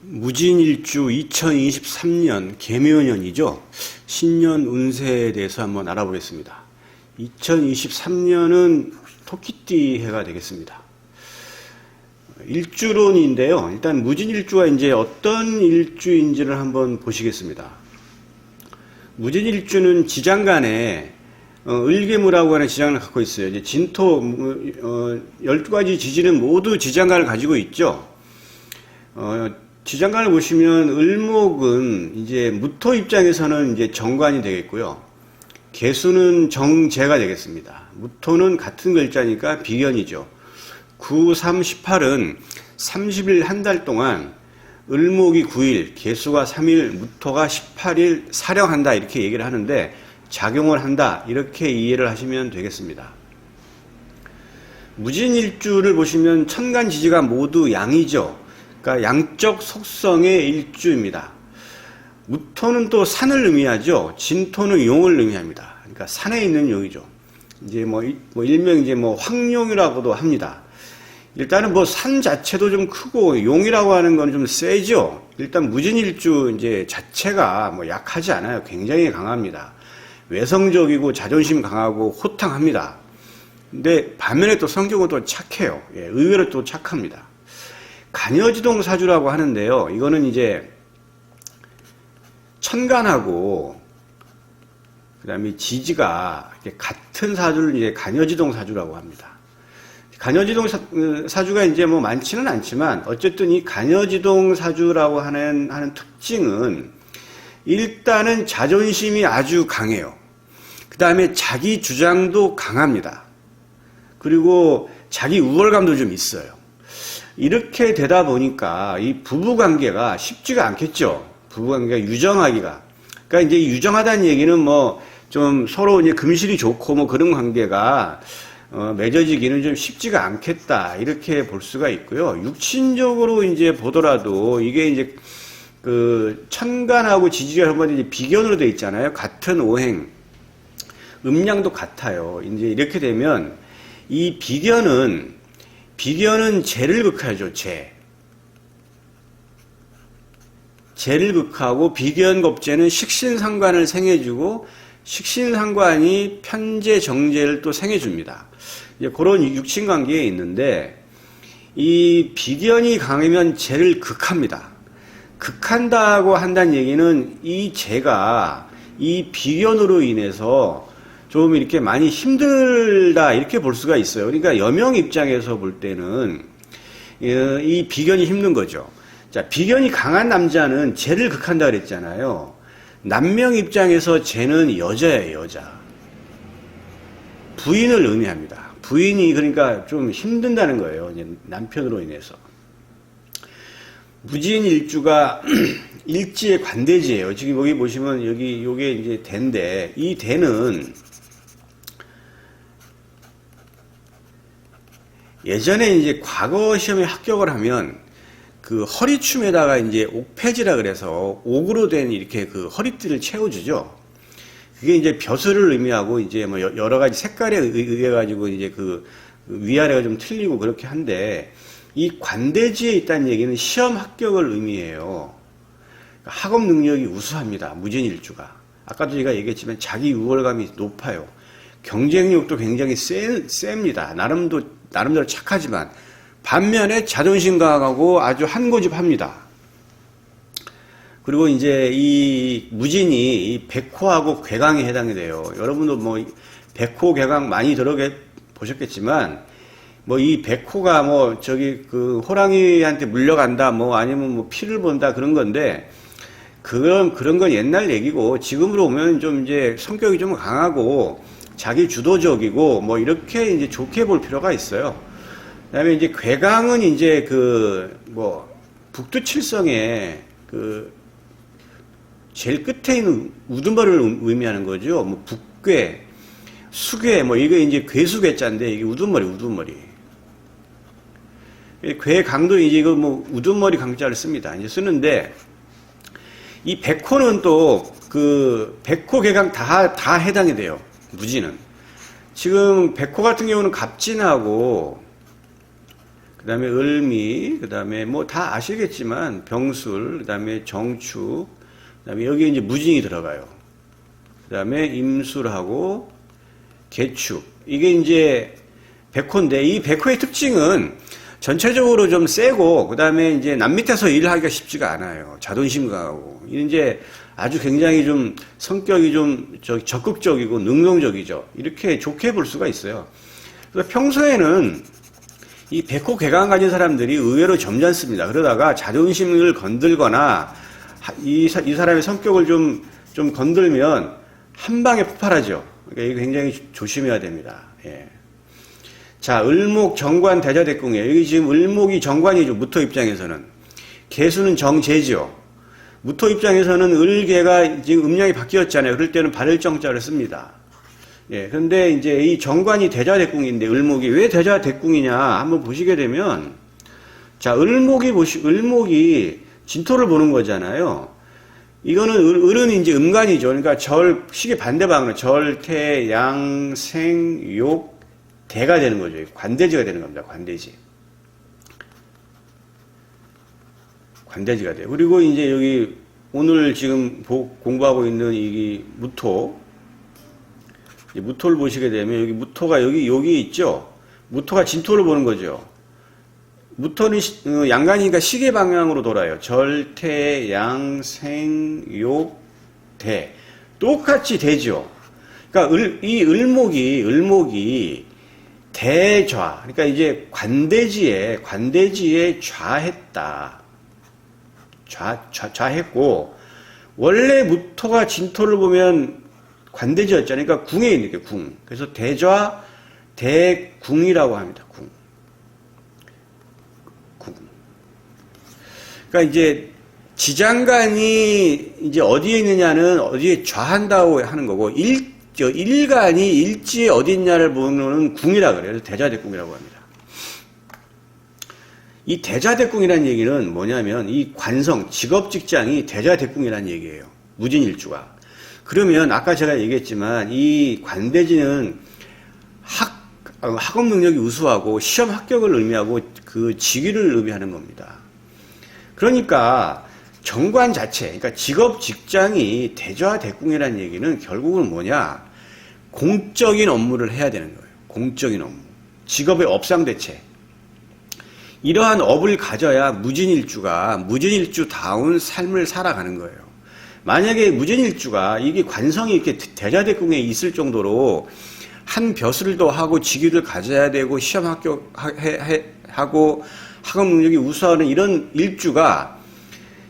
무진일주 2023년 개묘년이죠. 신년 운세에 대해서 한번 알아보겠습니다. 2023년은 토끼띠 해가 되겠습니다. 일주론인데요. 일단 무진일주가 이제 어떤 일주인지를 한번 보시겠습니다. 무진일주는 지장간에 을개무라고 하는 지장을 갖고 있어요. 이제 진토 12가지 지지는 모두 지장간을 가지고 있죠. 지장간을 보시면 을목은 이제 무토 입장에서는 이제 정관이 되겠고요. 개수는 정제가 되겠습니다. 무토는 같은 글자니까 비견이죠. 9, 3, 18은 30일 한 달 동안 을목이 9일, 개수가 3일, 무토가 18일 사령한다 이렇게 얘기를 하는데 작용을 한다 이렇게 이해를 하시면 되겠습니다. 무진일주를 보시면 천간지지가 모두 양이죠. 그러니까 양적 속성의 일주입니다. 무토는 또 산을 의미하죠. 진토는 용을 의미합니다. 그러니까 산에 있는 용이죠. 이제 뭐 일명 이제 황용이라고도 합니다. 일단은 산 자체도 좀 크고 용이라고 하는 건 좀 세죠. 일단 무진일주 이제 자체가 약하지 않아요. 굉장히 강합니다. 외성적이고 자존심 강하고 호탕합니다. 근데 반면에 또 성격은 또 착해요. 예, 의외로 또 착합니다. 간여지동 사주라고 하는데요. 이거는 이제 천간하고 그다음에 지지가 같은 사주를 이제 간여지동 사주라고 합니다. 간여지동 사주가 이제 많지는 않지만 어쨌든 이 간여지동 사주라고 하는 특징은 일단은 자존심이 아주 강해요. 그 다음에 자기 주장도 강합니다. 그리고 자기 우월감도 좀 있어요. 이렇게 되다 보니까 이 부부관계가 쉽지가 않겠죠. 부부관계가 유정하기가. 그러니까 이제 유정하다는 얘기는 좀 서로 이제 금실이 좋고 그런 관계가 맺어지기는 좀 쉽지가 않겠다. 이렇게 볼 수가 있고요. 육신적으로 이제 보더라도 이게 이제 천간하고 지지가 한번 이제 비견으로 되어 있잖아요. 같은 오행. 음양도 같아요. 이제 이렇게 되면 이 비견은 재를 극하죠. 재를 극하고 비견겁재는 식신상관을 생해주고 식신상관이 편재정재를 또 생해줍니다. 이제 그런 육신관계에 있는데 이 비견이 강하면 재를 극합니다. 극한다고 한다는 얘기는 이 재가 이 비견으로 인해서 좀 이렇게 많이 힘들다 이렇게 볼 수가 있어요. 그러니까 여명 입장에서 볼 때는 이 비견이 힘든 거죠. 자, 비견이 강한 남자는 재를 극한다 그랬잖아요. 남명 입장에서 재는 여자예요, 여자. 부인을 의미합니다. 부인이 그러니까 좀 힘든다는 거예요. 이제 남편으로 인해서. 무진일주가 일지의 관대지예요. 지금 여기 보시면 요게 이제 대인데 이 대는 예전에 이제 과거 시험에 합격을 하면 그 허리춤에다가 이제 옥패지라 그래서 옥으로 된 이렇게 그 허리띠를 채워주죠. 그게 이제 벼슬을 의미하고 이제 여러 가지 색깔에 의해 가지고 이제 그 위아래가 좀 틀리고 그렇게 한데 이 관대지에 있다는 얘기는 시험 합격을 의미해요. 학업 능력이 우수합니다. 무진일주가. 아까도 제가 얘기했지만 자기 우월감이 높아요. 경쟁력도 굉장히 셉니다. 나름대로 착하지만 반면에 자존심 강하고 아주 한고집합니다. 그리고 이제 이 무진이 이 백호하고 괴강에 해당이 돼요. 여러분도 백호 괴강 많이 보셨겠지만 이 백호가 그 호랑이한테 물려간다 아니면 피를 본다 그런 건데 그런 건 옛날 얘기고 지금으로 보면 좀 이제 성격이 좀 강하고 자기 주도적이고 이렇게 이제 좋게 볼 필요가 있어요. 그다음에 이제 괴강은 이제 북두칠성의 제일 끝에 있는 우두머리를 의미하는 거죠. 북괴, 수괴 이게 이제 괴수괴자인데 이게 우두머리. 괴강도 이제 이거 우두머리 강자를 씁니다. 이제 쓰는데 이 백호는 또 백호 괴강 다 해당이 돼요. 무진은. 지금 백호 같은 경우는 갑진하고 그 다음에 을미, 그 다음에 뭐 다 아시겠지만 병술, 그 다음에 정축, 그 다음에 여기에 이제 무진이 들어가요. 그 다음에 임술하고 개축. 이게 이제 백호인데, 이 백호의 특징은 전체적으로 좀 세고, 그 다음에 이제 남 밑에서 일하기가 쉽지가 않아요. 자존심 강하고. 이제 아주 굉장히 좀 성격이 좀 적극적이고 능동적이죠. 이렇게 좋게 볼 수가 있어요. 그래서 평소에는 이 백호 괴강을 가진 사람들이 의외로 점잖습니다. 그러다가 자존심을 건들거나 이 사람의 성격을 좀 건들면 한 방에 폭발하죠. 그러니까 이거 굉장히 조심해야 됩니다. 예. 자, 을목 정관 대자대궁이에요. 여기 지금 을목이 정관이죠. 무토 입장에서는. 개수는 정제죠. 무토 입장에서는 을개가 지금 음양이 바뀌었잖아요. 그럴 때는 발을정자를 씁니다. 예, 그런데 이제 이 정관이 대자대궁인데 을목이 왜 대자대궁이냐 한번 보시게 되면, 자, 을목이 진토를 보는 거잖아요. 이거는 을은 이제 음간이죠. 그러니까 시계 반대 방향으로 절태, 양, 생, 욕, 대가 되는 거죠. 관대지가 되는 겁니다. 관대지가 돼요. 그리고 이제 여기 오늘 지금 공부하고 있는 이 무토를 보시게 되면 여기 무토가 여기 있죠. 무토가 진토를 보는 거죠. 무토는 양간이니까 시계 방향으로 돌아요. 절태, 양, 생, 욕, 대. 똑같이 되죠. 그러니까 이 을목이 대좌. 그러니까 이제 관대지에 좌했다. 좌했고, 원래 무토가 진토를 보면 관대지였잖아요. 그러니까 궁에 있는 게 궁. 그래서 대좌, 대궁이라고 합니다. 궁. 그러니까 이제 지장간이 이제 어디에 있느냐는 어디에 좌한다고 하는 거고, 일간이 일지에 어디 있냐를 보는 궁이라 그래요. 그래서 대자대궁이라고 합니다. 이 대자대궁이라는 얘기는 뭐냐면 이 관성, 직업 직장이 대자대궁이라는 얘기예요. 무진일주가. 그러면 아까 제가 얘기했지만 이 관대지는 학업 능력이 우수하고 시험 합격을 의미하고 그 직위를 의미하는 겁니다. 그러니까 정관 자체, 그러니까 직업 직장이 대좌대궁이라는 얘기는 결국은 뭐냐? 공적인 업무를 해야 되는 거예요. 공적인 업무. 직업의 업상대체. 이러한 업을 가져야 무진일주다운 삶을 살아가는 거예요. 만약에 무진일주가 이게 관성이 이렇게 대자대궁에 있을 정도로 한 벼슬도 하고 직위를 가져야 되고 시험 합격하고 학업 능력이 우수하는 이런 일주가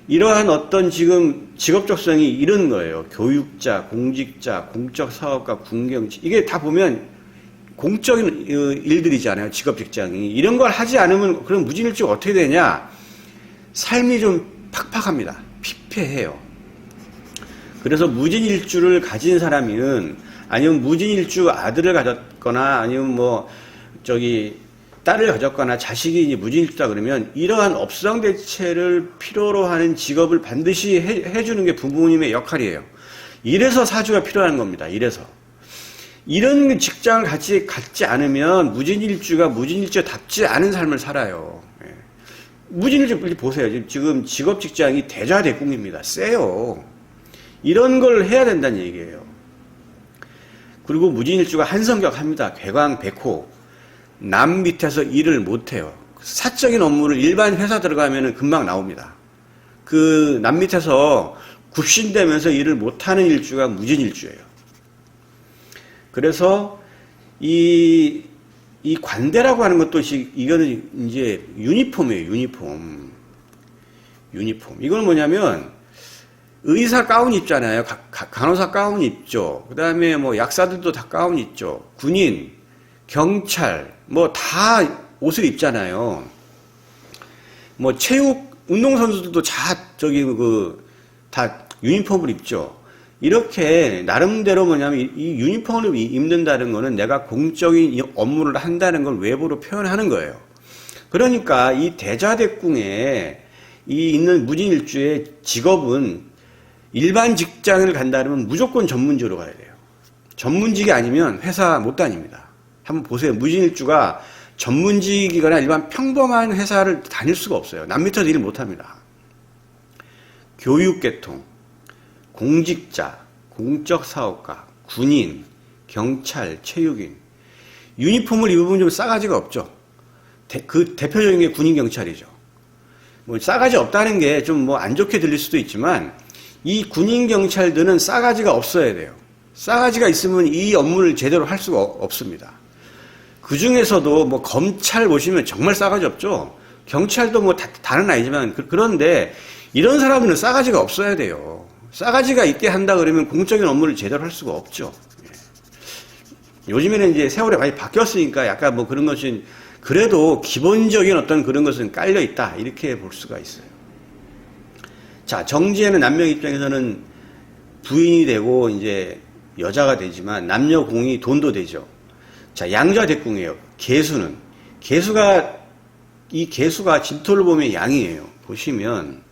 이러한 어떤 지금 직업적성이 이런 거예요. 교육자, 공직자, 공적 사업가, 군경직. 이게 다 보면 공적인 일들이잖아요. 직업 직장이. 이런 걸 하지 않으면 그럼 무진일주가 어떻게 되냐? 삶이 좀 팍팍합니다. 피폐해요. 그래서 무진일주를 가진 사람은 아니면 무진일주 아들을 가졌거나 아니면 딸을 가졌거나 자식이 이제 무진일주다 그러면 이러한 업상대체를 필요로 하는 직업을 반드시 해주는 게 부모님의 역할이에요. 이래서 사주가 필요한 겁니다. 이런 직장을 갖지 않으면 무진일주답지 않은 삶을 살아요. 무진일주 보세요. 지금 직업 직장이 대자대궁입니다. 세요. 이런 걸 해야 된다는 얘기예요. 그리고 무진일주가 한성격합니다. 괴강, 백호. 남 밑에서 일을 못해요. 사적인 업무를 일반 회사 들어가면 금방 나옵니다. 그 남 밑에서 굽신대면서 일을 못하는 일주가 무진일주예요. 그래서 이 관대라고 하는 것도 이거는 이제 유니폼이에요. 유니폼. 이거는 뭐냐면 의사 가운 입잖아요. 간호사 가운 입죠. 그 다음에 약사들도 다 가운 입죠. 군인, 경찰, 다 옷을 입잖아요. 운동선수들도 다 유니폼을 입죠. 이렇게, 나름대로 뭐냐면, 이 유니폼을 입는다는 거는 내가 공적인 업무를 한다는 걸 외부로 표현하는 거예요. 그러니까 이 대자대궁에 있는 무진일주의 직업은 일반 직장을 간다면 무조건 전문직으로 가야 돼요. 전문직이 아니면 회사 못 다닙니다. 한번 보세요. 무진일주가 전문직이거나 일반 평범한 회사를 다닐 수가 없어요. 남 밑에서 일을 못합니다. 교육계통, 공직자, 공적사업가, 군인, 경찰, 체육인. 유니폼을 입으면 좀 싸가지가 없죠. 그 대표적인 게 군인 경찰이죠. 뭐 싸가지 없다는 게 좀 뭐 안 좋게 들릴 수도 있지만 이 군인 경찰들은 싸가지가 없어야 돼요. 싸가지가 있으면 이 업무를 제대로 할 수가 없습니다. 그 중에서도 뭐 검찰 보시면 정말 싸가지 없죠. 경찰도 뭐 다는 아니지만 그런데 이런 사람들은 싸가지가 없어야 돼요. 싸가지가 있게 한다 그러면 공적인 업무를 제대로 할 수가 없죠. 요즘에는 이제 세월이 많이 바뀌었으니까 약간 뭐 그런 것이 그래도 기본적인 어떤 그런 것은 깔려 있다 이렇게 볼 수가 있어요. 자, 정지에는 남녀 입장에서는 부인이 되고 이제 여자가 되지만 남녀 공이 돈도 되죠. 자, 양자 대궁이에요. 이 개수가 진토를 보면 양이에요. 보시면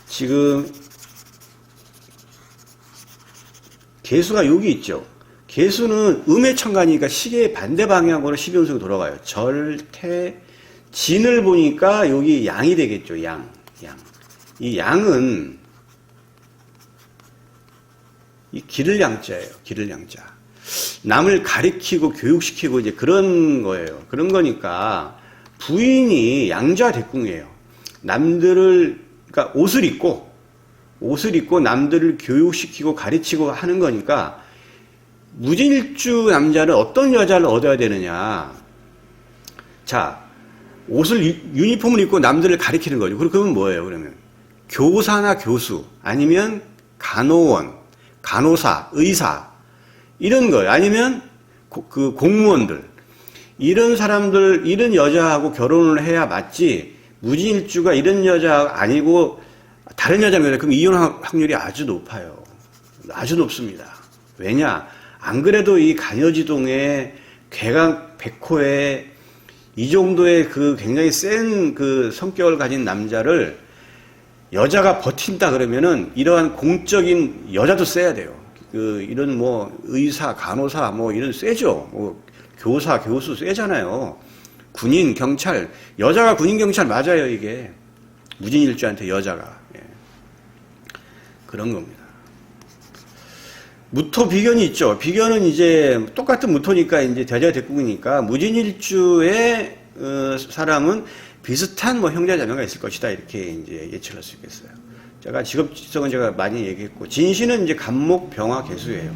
지금 개수가 여기 있죠. 개수는 음의 천간이니까 시계의 반대 방향으로 12운석이 돌아가요. 절태, 진을 보니까 여기 양이 되겠죠. 양. 이 양은 이 기를 양자예요. 기를 양자. 남을 가리키고 교육시키고 이제 그런 거예요. 그런 거니까 부인이 양자 대궁이에요. 그러니까 옷을 입고 남들을 교육시키고 가르치고 하는 거니까 무진일주 남자는 어떤 여자를 얻어야 되느냐. 자, 유니폼을 입고 남들을 가리키는 거죠. 그러면 뭐예요, 그러면? 교사나 교수, 아니면 간호원, 간호사, 의사, 이런 거예요. 아니면 그 공무원들. 이런 사람들, 이런 여자하고 결혼을 해야 맞지, 무진일주가 이런 여자 아니고 다른 여자면 그럼 이혼 확률이 아주 높아요. 아주 높습니다. 왜냐? 안 그래도 이 간여지동의 괴강 백호에 이 정도의 그 굉장히 센 그 성격을 가진 남자를 여자가 버틴다 그러면은 이러한 공적인 여자도 세야 돼요. 이런 뭐 의사, 간호사 뭐 이런 세죠. 뭐 교사, 교수 세잖아요. 군인, 경찰. 여자가 군인, 경찰 맞아요, 이게. 무진일주한테 여자가. 예. 그런 겁니다. 무토 비견이 있죠. 비견은 이제 똑같은 무토니까 이제 대자대국이니까 무진일주의 사람은 비슷한 뭐 형제자매가 있을 것이다 이렇게 이제 예측할 수 있겠어요. 제가 직업지성은 제가 많이 얘기했고 진신은 이제 간목 병화 개수예요.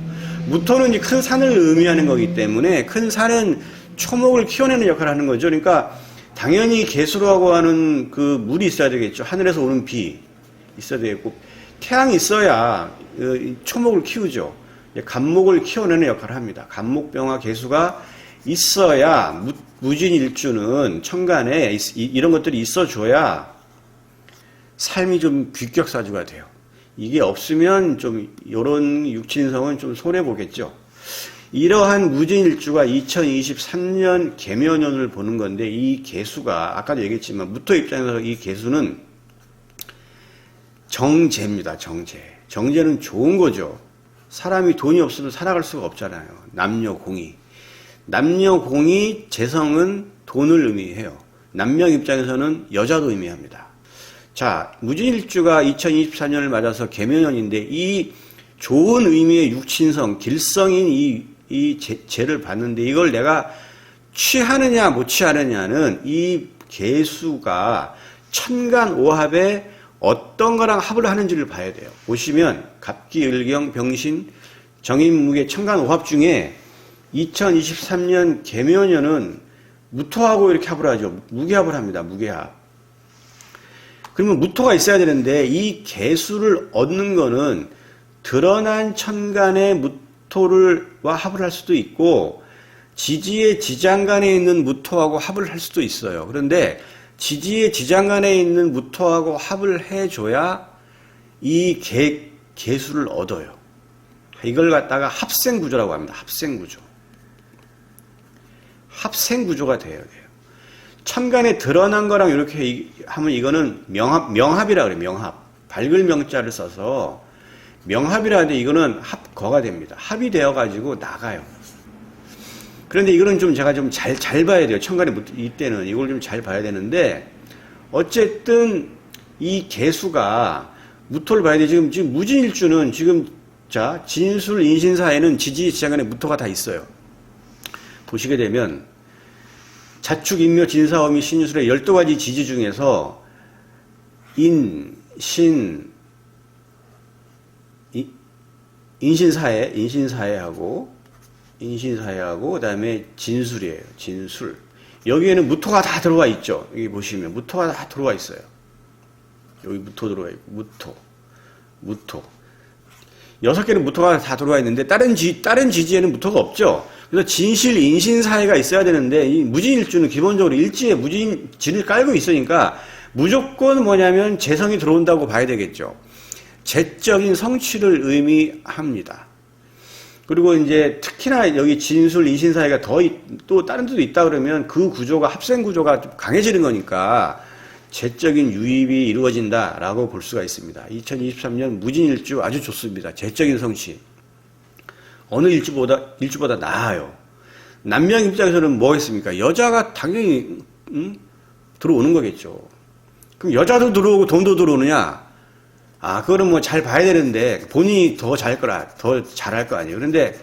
무토는 이제 큰 산을 의미하는 거기 때문에 큰 산은 초목을 키워내는 역할을 하는 거죠. 그러니까 당연히 개수라고 하는 그 물이 있어야 되겠죠. 하늘에서 오는 비 있어야 되겠고 태양이 있어야 초목을 키우죠. 간목을 키워내는 역할을 합니다. 간목병화 개수가 있어야 무진일주는 천간에 이런 것들이 있어줘야 삶이 좀 귀격사주가 돼요. 이게 없으면 좀 이런 육친성은 좀 손해보겠죠. 이러한 무진일주가 2023년 계묘년을 보는 건데 이 개수가 아까도 얘기했지만 무토 입장에서 이 개수는 정제입니다. 정제는 좋은 거죠. 사람이 돈이 없어도 살아갈 수가 없잖아요. 남녀공이 재성은 돈을 의미해요. 남녀 입장에서는 여자도 의미합니다. 자, 무진일주가 2024년을 맞아서 계묘년인데 이 좋은 의미의 육친성, 길성인 이 재를 봤는데 이걸 내가 취하느냐 못 취하느냐는 이 개수가 천간오합에 어떤 거랑 합을 하는지를 봐야 돼요. 보시면 갑기, 을경, 병신, 정인무계, 천간오합 중에 2023년 계묘년은 무토하고 이렇게 합을 하죠. 무게합을 합니다. 무게합. 그러면 무토가 있어야 되는데 이 개수를 얻는 거는 드러난 천간의 무토와 합을 할 수도 있고 지지의 지장간에 있는 무토하고 합을 할 수도 있어요. 그런데 지지의 지장간에 있는 무토하고 합을 해줘야 이 개수를 얻어요. 이걸 갖다가 합생구조라고 합니다. 합생구조가 돼야 돼요. 천간에 드러난 거랑 이렇게 하면 이거는 명합이라 그래요. 명합. 밝을 명자를 써서 명합이라 하는데 이거는 합거가 됩니다. 합이 되어가지고 나가요. 그런데 이거는 좀 제가 좀 잘 봐야 돼요. 천간에 이때는 이걸 좀 잘 봐야 되는데, 어쨌든 이 개수가 무토를 봐야 돼. 지금 무진일주는 지금 자 진술 인신사에는 지지 지장간에 무토가 다 있어요. 보시게 되면 자축 인묘 진사오미 신유술의 12가지 지지 중에서 인신사회하고 그다음에 진술이에요. 진술. 여기에는 무토가 다 들어와 있죠. 여기 보시면 무토가 다 들어와 있어요. 여기 무토 들어와 있고 무토. 6개는 무토가 다 들어와 있는데 다른 지지에는 무토가 없죠. 그래서 진실 인신사회가 있어야 되는데 이 무진일주는 기본적으로 일지에 진을 깔고 있으니까 무조건 뭐냐면 재성이 들어온다고 봐야 되겠죠. 재적인 성취를 의미합니다. 그리고 이제 특히나 여기 진술 인신사회가 또 다른 데도 있다 그러면 그 구조가 합생 구조가 좀 강해지는 거니까 재적인 유입이 이루어진다라고 볼 수가 있습니다. 2023년 무진일주 아주 좋습니다. 재적인 성취. 어느 일주보다 나아요. 남명 입장에서는 뭐겠습니까? 여자가 당연히 들어오는 거겠죠. 그럼 여자도 들어오고 돈도 들어오느냐? 그거는 뭐 잘 봐야 되는데 본인이 더 잘할 거 아니에요. 그런데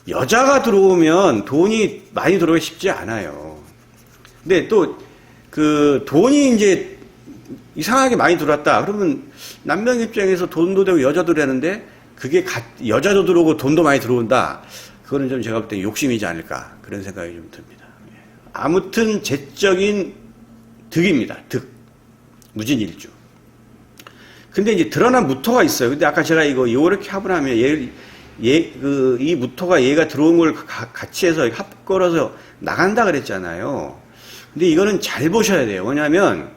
여자가 들어오면 돈이 많이 들어오기 쉽지 않아요. 근데 또 그 돈이 이제 이상하게 많이 들어왔다. 그러면 남명 입장에서 돈도 되고 여자도 되는데 그게 여자도 들어오고 돈도 많이 들어온다. 그거는 좀 제가 볼 때 욕심이지 않을까 그런 생각이 좀 듭니다. 아무튼 재적인 득입니다. 득. 무진일주. 근데 이제 드러난 무토가 있어요. 근데 아까 제가 요렇게 합을 하면 이 무토가 얘가 들어온 걸 같이 해서 합걸어서 나간다 그랬잖아요. 근데 이거는 잘 보셔야 돼요. 왜냐면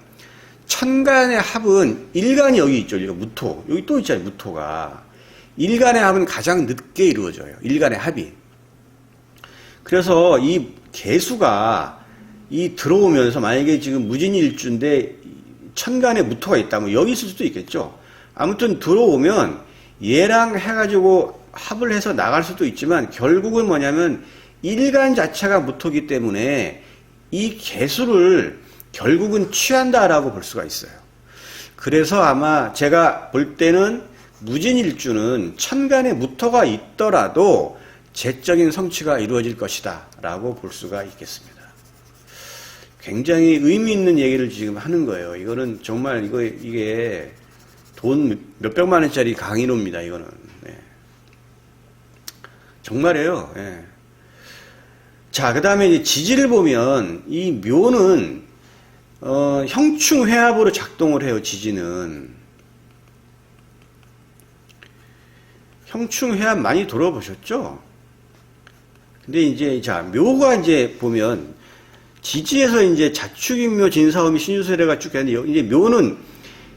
천간의 합은 일간이 여기 있죠. 이거 무토. 여기 또 있잖아요. 무토가. 일간의 합은 가장 늦게 이루어져요. 일간의 합이. 그래서 이 개수가 들어오면서 만약에 지금 무진일주인데 천간에 무토가 있다면 여기 있을 수도 있겠죠. 아무튼 들어오면 얘랑 해가지고 합을 해서 나갈 수도 있지만 결국은 뭐냐면 일간 자체가 무토기 때문에 이 개수를 결국은 취한다라고 볼 수가 있어요. 그래서 아마 제가 볼 때는 무진일주는 천간에 무토가 있더라도 재적인 성취가 이루어질 것이다 라고 볼 수가 있겠습니다. 굉장히 의미 있는 얘기를 지금 하는 거예요. 이거는 정말 이게 돈 몇백만 원짜리 강의로입니다. 이거는. 네. 정말이에요. 네. 자, 그 다음에 이제 지지를 보면 이 묘는 형충회합으로 작동을 해요. 지지는 형충회합 많이 들어보셨죠? 근데 이제 자 묘가 이제 보면 지지에서 이제 자축인묘 진사오미 신유세례가 쭉 되는데 이제 묘는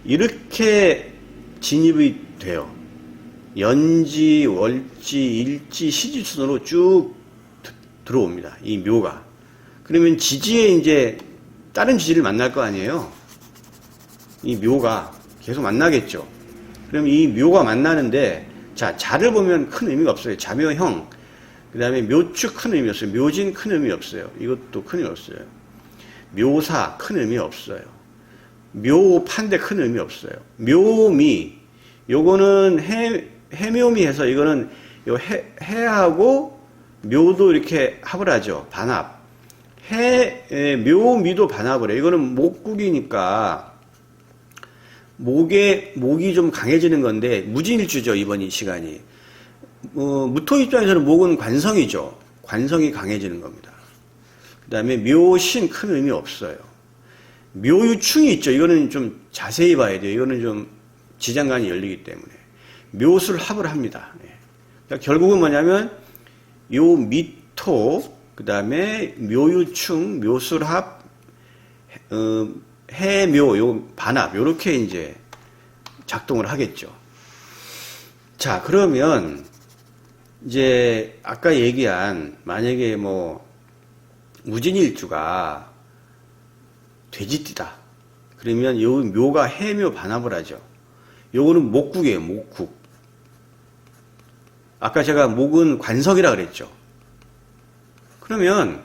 이렇게 진입이 돼요. 연지, 월지, 일지, 시지 순으로 쭉 들어옵니다. 이 묘가. 그러면 지지에 이제 다른 지지를 만날 거 아니에요. 이 묘가 계속 만나겠죠. 그럼 이 묘가 만나는데 자, 자를 보면 큰 의미가 없어요. 자묘형. 그 다음에 묘축 큰 의미 없어요. 묘진 큰 의미 없어요. 이것도 큰 의미 없어요. 묘사 큰 의미 없어요. 묘판대 큰 의미 없어요. 묘미 요거는 해묘미 해서 이거는 요 해하고 묘도 이렇게 합을 하죠. 반합. 묘미도 반합을 해요. 이거는 목국이니까 목이 좀 강해지는 건데 무진일주죠. 이번 이 시간이. 무토 입장에서는 목은 관성이죠. 관성이 강해지는 겁니다. 그 다음에 묘신 큰 의미 없어요. 묘유충이 있죠. 이거는 좀 자세히 봐야 돼요. 이거는 좀 지장간이 열리기 때문에. 묘술 합을 합니다. 그러니까 결국은 뭐냐면 요 미토, 그 다음에 묘유충, 묘술합, 해묘, 요 반합, 요렇게 이제 작동을 하겠죠. 자, 그러면 이제 아까 얘기한 만약에 뭐 무진일주가 돼지띠다. 그러면 요 묘가 해묘 반합을 하죠. 요거는 목국이에요. 목국. 아까 제가 목은 관성이라 그랬죠. 그러면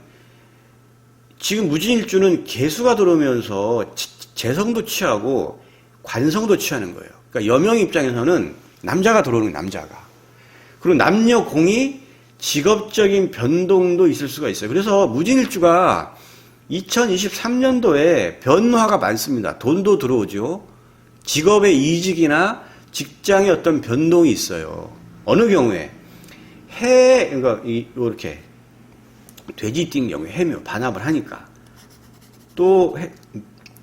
지금 무진일주는 개수가 들어오면서 재성도 취하고 관성도 취하는 거예요. 그러니까 여명 입장에서는 남자가 들어오는 거예요, 남자가. 그리고 남녀 공이 직업적인 변동도 있을 수가 있어요. 그래서 무진일주가 2023년도에 변화가 많습니다. 돈도 들어오죠. 직업의 이직이나 직장의 어떤 변동이 있어요. 어느 경우에 그러니까 이렇게 돼지띠인 경우에 해묘 반합을 하니까 또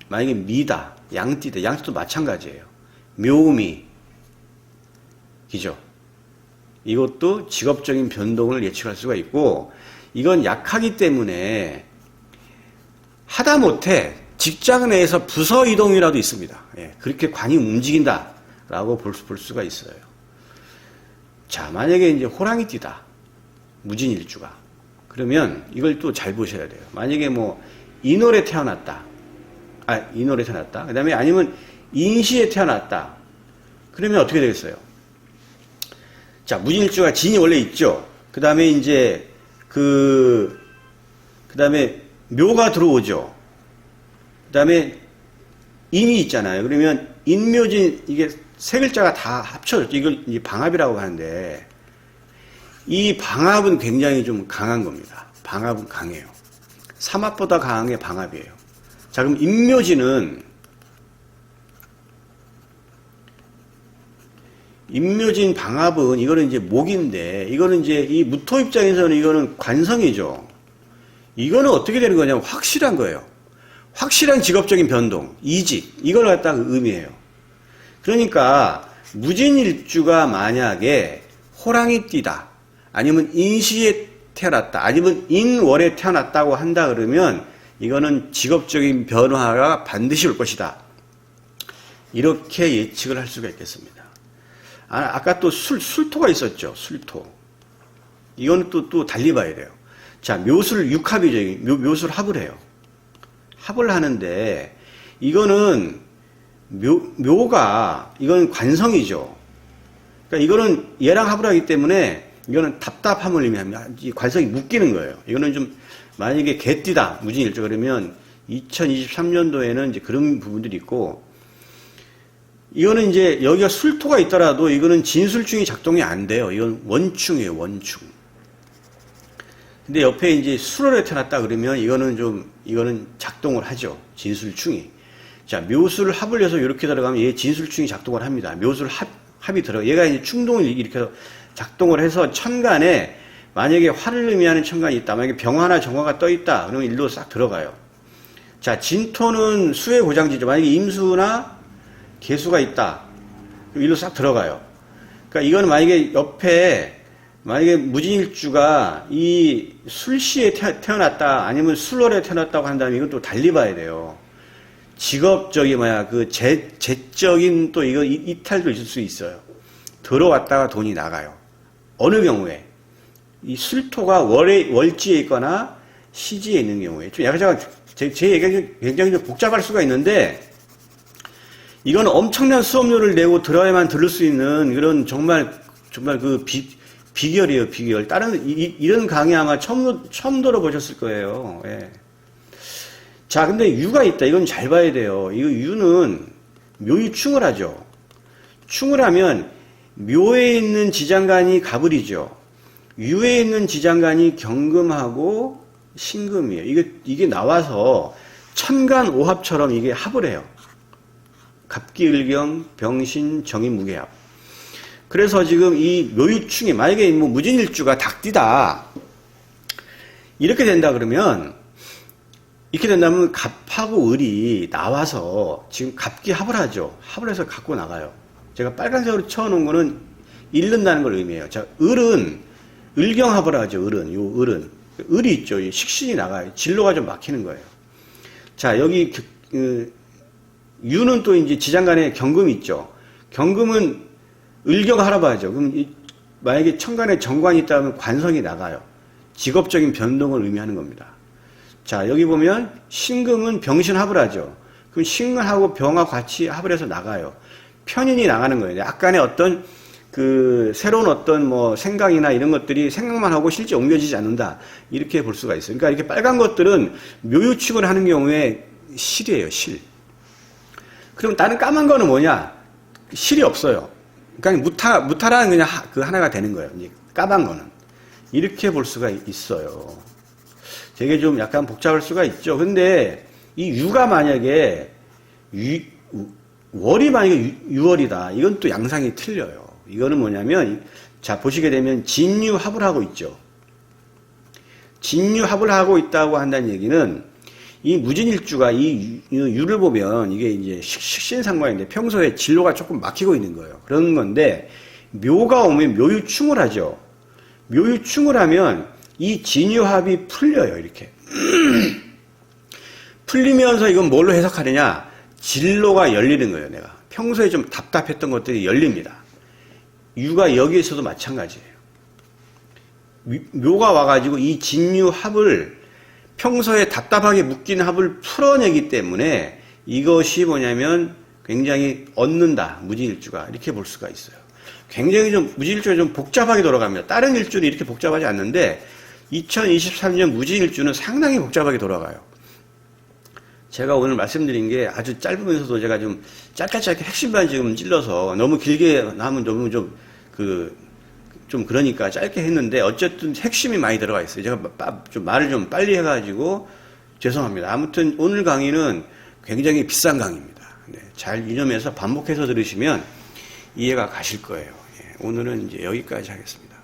만약에 미다, 양띠다, 양띠도 마찬가지예요. 묘미, 그죠? 이것도 직업적인 변동을 예측할 수가 있고, 이건 약하기 때문에 하다못해 직장 내에서 부서 이동이라도 있습니다. 예, 그렇게 관이 움직인다라고 볼 수가 있어요. 자, 만약에 이제 호랑이띠다, 무진일주가. 그러면 이걸 또 잘 보셔야 돼요. 만약에 뭐 인월에 태어났다, 인월에 태어났다. 그 다음에 아니면 인시에 태어났다. 그러면 어떻게 되겠어요? 자, 무진일주가 진이 원래 있죠. 그 다음에 이제 그 다음에 묘가 들어오죠. 그 다음에 인이 있잖아요. 그러면 인묘진, 이게 세 글자가 다 합쳐졌죠. 이걸 이제 방합이라고 하는데, 이 방합은 굉장히 좀 강한 겁니다. 방합은 강해요. 삼합보다 강한 게 방합이에요. 자, 그럼 인묘진 방합은 이거는 이제 목인데, 이거는 이제 이 무토 입장에서는 이거는 관성이죠. 이거는 어떻게 되는 거냐면 확실한 거예요. 확실한 직업적인 변동, 이직, 이걸 갖다가 의미해요. 그러니까 무진일주가 만약에 호랑이띠다, 아니면 인시에 태어났다, 아니면 인월에 태어났다고 한다 그러면 이거는 직업적인 변화가 반드시 올 것이다. 이렇게 예측을 할 수가 있겠습니다. 아까 또 술토가 있었죠. 술토. 이거는 또 달리 봐야 돼요. 자, 묘술 육합이죠. 묘술 합을 해요. 합을 하는데, 이거는 묘가, 이건 관성이죠. 그러니까 이거는 얘랑 합을 하기 때문에 이거는 답답함을 의미합니다. 이 관성이 묶이는 거예요. 이거는 좀, 만약에 개띠다, 무진일주 그러면 2023년도에는 이제 그런 부분들이 있고, 이거는 이제 여기가 술토가 있더라도 이거는 진술충이 작동이 안 돼요. 이건 원충이에요, 원충. 근데 옆에 이제 술월에 태어났다 그러면 이거는 작동을 하죠. 진술충이. 자, 묘술 합을 해서 이렇게 들어가면 얘 진술충이 작동을 합니다. 묘술 합이 얘가 이제 충동을 이렇게 작동을 해서 천간에 만약에 화를 의미하는 천간이 있다. 만약에 병화나 정화가 떠 있다. 그러면 일로 싹 들어가요. 자, 진토는 수의 고장지죠. 만약에 임수나 개수가 있다. 그럼 일로 싹 들어가요. 그러니까 이거는 만약에 무진일주가 이 술시에 태어났다, 아니면 술월에 태어났다고 한다면 이건 또 달리 봐야 돼요. 직업적인 재적인 또 이거 이탈도 있을 수 있어요. 들어왔다가 돈이 나가요. 어느 경우에 이 술토가 월지에 있거나 시지에 있는 경우에 좀 약간 제 얘기가 굉장히 좀 복잡할 수가 있는데, 이건 엄청난 수업료를 내고 들어야만 들을 수 있는 그런 정말 그 비결이에요, 비결. 이런 강의 아마 처음 들어보셨을 거예요. 예. 자, 근데 유가 있다. 이건 잘 봐야 돼요. 이거 유는 묘이 충을 하죠. 충을 하면 묘에 있는 지장간이 가불이죠. 유에 있는 지장간이 경금하고 신금이에요. 이게 나와서 천간 오합처럼 이게 합을 해요. 갑기을경, 병신, 정인무게합. 그래서 지금 이 묘유충이 만약에 뭐 무진일주가 닭띠다 이렇게 된다 그러면, 이렇게 된다면 갑하고 을이 나와서 지금 갑기 합을 하죠. 합을 해서 갖고 나가요. 제가 빨간색으로 쳐놓은 거는 잃는다는 걸 의미해요. 자, 을은 을경합을 하죠. 을은 을이 있죠. 식신이 나가요. 진로가 좀 막히는 거예요. 자, 여기 유는 또 이제 지장간에 경금이 있죠. 경금은 을경하라고 하죠. 그럼 만약에 천간에 정관이 있다면 관성이 나가요. 직업적인 변동을 의미하는 겁니다. 자, 여기 보면 신금은 병신합을 하죠. 그럼 신금하고 병화 같이 합을 해서 나가요. 편인이 나가는 거예요. 약간의 어떤 새로운 어떤 뭐 생각이나 이런 것들이 생각만 하고 실제 옮겨지지 않는다. 이렇게 볼 수가 있어요. 그러니까 이렇게 빨간 것들은 묘유축을 하는 경우에 실이에요, 실. 그럼 다른 까만 거는 뭐냐? 실이 없어요. 그러니까 무타라는 그냥 그 하나가 되는 거예요. 이제 까만 거는. 이렇게 볼 수가 있어요. 되게 좀 약간 복잡할 수가 있죠. 근데 이 유가 만약에 월이 만약에 유월이다. 이건 또 양상이 틀려요. 이거는 뭐냐면, 자, 보시게 되면 진유합을 하고 있죠. 진유합을 하고 있다고 한다는 얘기는 이 무진일주가 이 유를 보면 이게 이제 식신상관인데 평소에 진로가 조금 막히고 있는 거예요. 그런 건데, 묘가 오면 묘유충을 하죠. 묘유충을 하면 이 진유합이 풀려요, 이렇게. 풀리면서 이건 뭘로 해석하느냐? 진로가 열리는 거예요, 내가. 평소에 좀 답답했던 것들이 열립니다. 유가 여기에서도 마찬가지예요. 묘가 와가지고 이 진유합을 평소에 답답하게 묶인 합을 풀어내기 때문에 이것이 뭐냐면 굉장히 얻는다, 무진일주가. 이렇게 볼 수가 있어요. 굉장히 무진일주가 좀 복잡하게 돌아갑니다. 다른 일주는 이렇게 복잡하지 않는데 2023년 무진일주는 상당히 복잡하게 돌아가요. 제가 오늘 말씀드린 게 아주 짧으면서도 제가 좀 짧게 핵심만 지금 찔러서 너무 길게 하면 너무 좀 그러니까 짧게 했는데 어쨌든 핵심이 많이 들어가 있어요. 제가 좀 말을 좀 빨리 해가지고 죄송합니다. 아무튼 오늘 강의는 굉장히 비싼 강의입니다. 네, 잘 유념해서 반복해서 들으시면 이해가 가실 거예요. 예, 오늘은 이제 여기까지 하겠습니다.